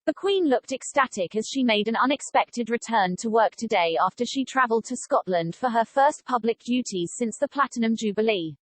The Queen looked ecstatic as she made an unexpected return to work today after she travelled to Scotland for her first public duties since the Platinum Jubilee.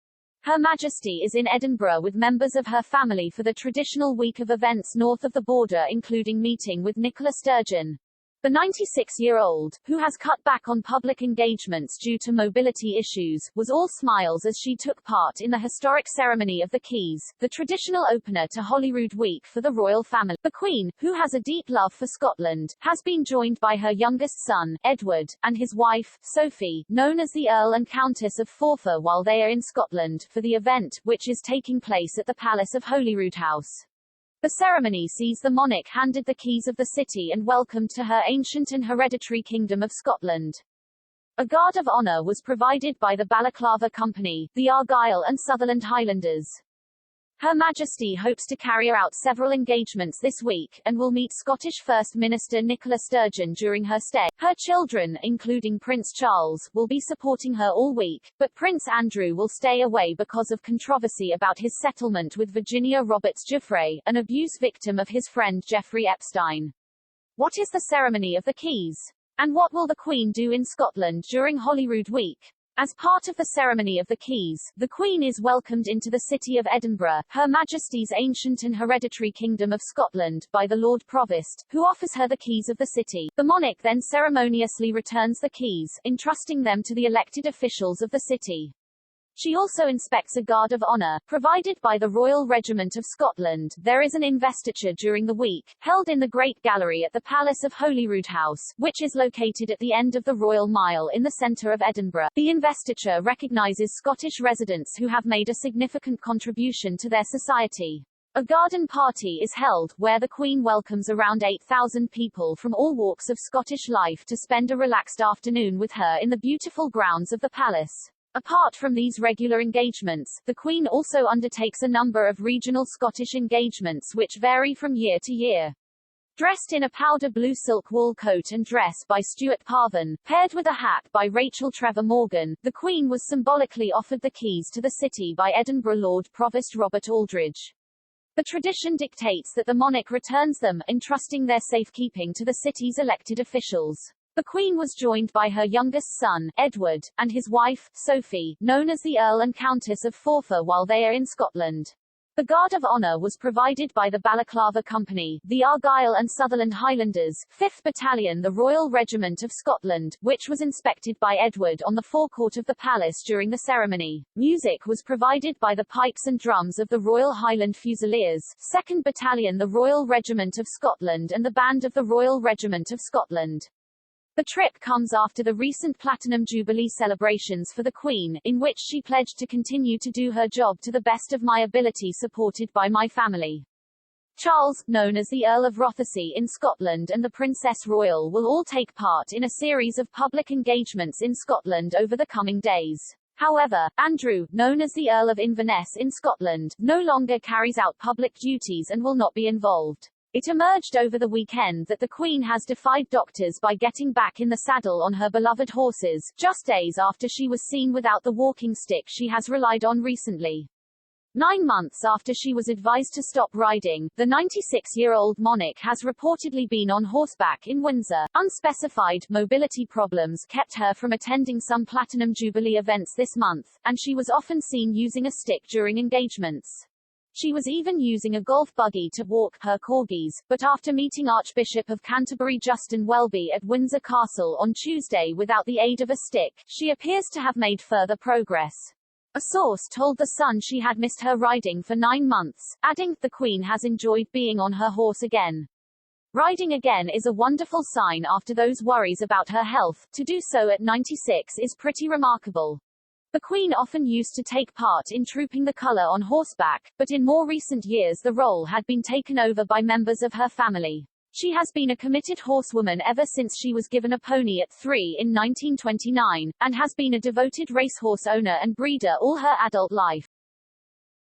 Her Majesty is in Edinburgh with members of her family for the traditional week of events north of the border, including meeting with Nicola Sturgeon. The 96-year-old, who has cut back on public engagements due to mobility issues, was all smiles as she took part in the historic ceremony of the Keys, the traditional opener to Holyrood Week for the royal family. The Queen, who has a deep love for Scotland, has been joined by her youngest son, Edward, and his wife, Sophie, known as the Earl and Countess of Forfar, while they are in Scotland for the event, which is taking place at the Palace of Holyroodhouse. The ceremony sees the monarch handed the keys of the city and welcomed to her ancient and hereditary Kingdom of Scotland. A guard of honour was provided by the Balaclava Company, the Argyll and Sutherland Highlanders. Her Majesty hopes to carry out several engagements this week, and will meet Scottish First Minister Nicola Sturgeon during her stay. Her children, including Prince Charles, will be supporting her all week, but Prince Andrew will stay away because of controversy about his settlement with Virginia Roberts Giuffre, an abuse victim of his friend Jeffrey Epstein. What is the ceremony of the Keys? And what will the Queen do in Scotland during Holyrood Week? As part of the ceremony of the Keys, the Queen is welcomed into the city of Edinburgh, Her Majesty's ancient and hereditary Kingdom of Scotland, by the Lord Provost, who offers her the keys of the city. The monarch then ceremoniously returns the keys, entrusting them to the elected officials of the city. She also inspects a guard of honour, provided by the Royal Regiment of Scotland. There is an investiture during the week, held in the Great Gallery at the Palace of Holyroodhouse, which is located at the end of the Royal Mile in the centre of Edinburgh. The investiture recognises Scottish residents who have made a significant contribution to their society. A garden party is held, where the Queen welcomes around 8,000 people from all walks of Scottish life to spend a relaxed afternoon with her in the beautiful grounds of the palace. Apart from these regular engagements, the Queen also undertakes a number of regional Scottish engagements which vary from year to year. Dressed in a powder blue silk wool coat and dress by Stuart Parvan, paired with a hat by Rachel Trevor Morgan, the Queen was symbolically offered the keys to the city by Edinburgh Lord Provost Robert Aldridge. The tradition dictates that the monarch returns them, entrusting their safekeeping to the city's elected officials. The Queen was joined by her youngest son, Edward, and his wife, Sophie, known as the Earl and Countess of Forfar, while they are in Scotland. The Guard of Honour was provided by the Balaclava Company, the Argyll and Sutherland Highlanders, 5th Battalion, the Royal Regiment of Scotland, which was inspected by Edward on the forecourt of the palace during the ceremony. Music was provided by the pipes and drums of the Royal Highland Fusiliers, 2nd Battalion, the Royal Regiment of Scotland, and the Band of the Royal Regiment of Scotland. The trip comes after the recent Platinum Jubilee celebrations for the Queen, in which she pledged to continue to do her job to the best of my ability, supported by my family. Charles, known as the Earl of Rothesay in Scotland, and the Princess Royal will all take part in a series of public engagements in Scotland over the coming days. However, Andrew, known as the Earl of Inverness in Scotland, no longer carries out public duties and will not be involved. It emerged over the weekend that the Queen has defied doctors by getting back in the saddle on her beloved horses, just days after she was seen without the walking stick she has relied on recently. 9 months after she was advised to stop riding, the 96-year-old monarch has reportedly been on horseback in Windsor. Unspecified mobility problems kept her from attending some Platinum Jubilee events this month, and she was often seen using a stick during engagements. She was even using a golf buggy to walk her corgis, but after meeting Archbishop of Canterbury Justin Welby at Windsor Castle on Tuesday without the aid of a stick, she appears to have made further progress. A source told The Sun she had missed her riding for 9 months, adding, "The Queen has enjoyed being on her horse again. Riding again is a wonderful sign after those worries about her health. To do so at 96 is pretty remarkable." The Queen often used to take part in trooping the colour on horseback, but in more recent years the role had been taken over by members of her family. She has been a committed horsewoman ever since she was given a pony at 3 in 1929, and has been a devoted racehorse owner and breeder all her adult life.